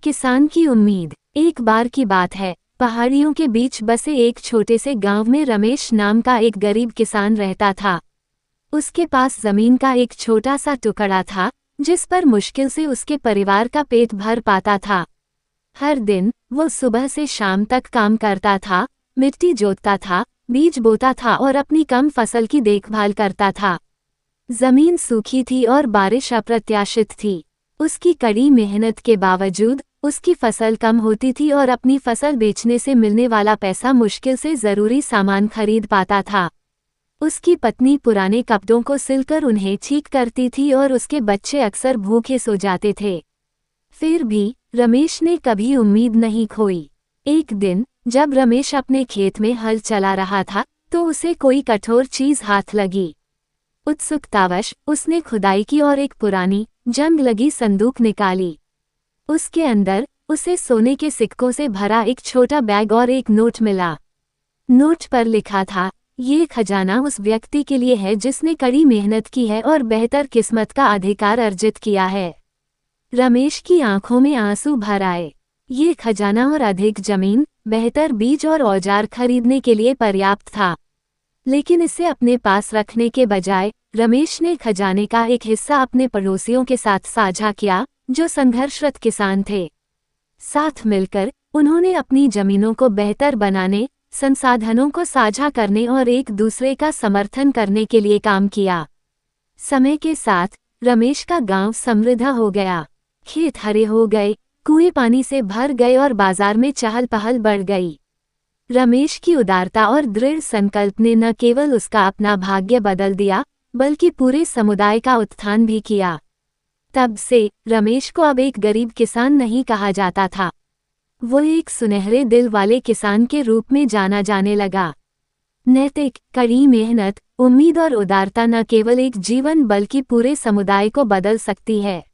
किसान की उम्मीद। एक बार की बात है, पहाड़ियों के बीच बसे एक छोटे से गांव में रमेश नाम का एक गरीब किसान रहता था। उसके पास जमीन का एक छोटा सा टुकड़ा था, जिस पर मुश्किल से उसके परिवार का पेट भर पाता था। हर दिन वो सुबह से शाम तक काम करता था, मिट्टी जोतता था, बीज बोता था और अपनी कम फसल की देखभाल करता था। जमीन सूखी थी और बारिश अप्रत्याशित थी। उसकी कड़ी मेहनत के बावजूद उसकी फसल कम होती थी और अपनी फसल बेचने से मिलने वाला पैसा मुश्किल से जरूरी सामान खरीद पाता था। उसकी पत्नी पुराने कपड़ों को सिलकर उन्हें ठीक करती थी और उसके बच्चे अक्सर भूखे सो जाते थे। फिर भी रमेश ने कभी उम्मीद नहीं खोई। एक दिन जब रमेश अपने खेत में हल चला रहा था, तो उसे कोई कठोर चीज हाथ लगी। उत्सुकतावश उसने खुदाई की और एक पुरानी, जंग लगी संदूक निकाली। उसके अंदर उसे सोने के सिक्कों से भरा एक छोटा बैग और एक नोट मिला। नोट पर लिखा था, ये खजाना उस व्यक्ति के लिए है जिसने कड़ी मेहनत की है और बेहतर किस्मत का अधिकार अर्जित किया है। रमेश की आंखों में आंसू भर आए। ये खजाना और अधिक जमीन, बेहतर बीज और औजार खरीदने के लिए पर्याप्त था। लेकिन इसे अपने पास रखने के बजाय रमेश ने खजाने का एक हिस्सा अपने पड़ोसियों के साथ साझा किया, जो संघर्षरत किसान थे। साथ मिलकर उन्होंने अपनी जमीनों को बेहतर बनाने, संसाधनों को साझा करने और एक दूसरे का समर्थन करने के लिए काम किया। समय के साथ रमेश का गांव समृद्ध हो गया। खेत हरे हो गए, कुएं पानी से भर गए और बाजार में चहल पहल बढ़ गई। रमेश की उदारता और दृढ़ संकल्प ने न केवल उसका अपना भाग्य बदल दिया, बल्कि पूरे समुदाय का उत्थान भी किया। तब से रमेश को अब एक गरीब किसान नहीं कहा जाता था। वो एक सुनहरे दिल वाले किसान के रूप में जाना जाने लगा। नैतिक, कड़ी मेहनत, उम्मीद और उदारता न केवल एक जीवन बल्कि पूरे समुदाय को बदल सकती है।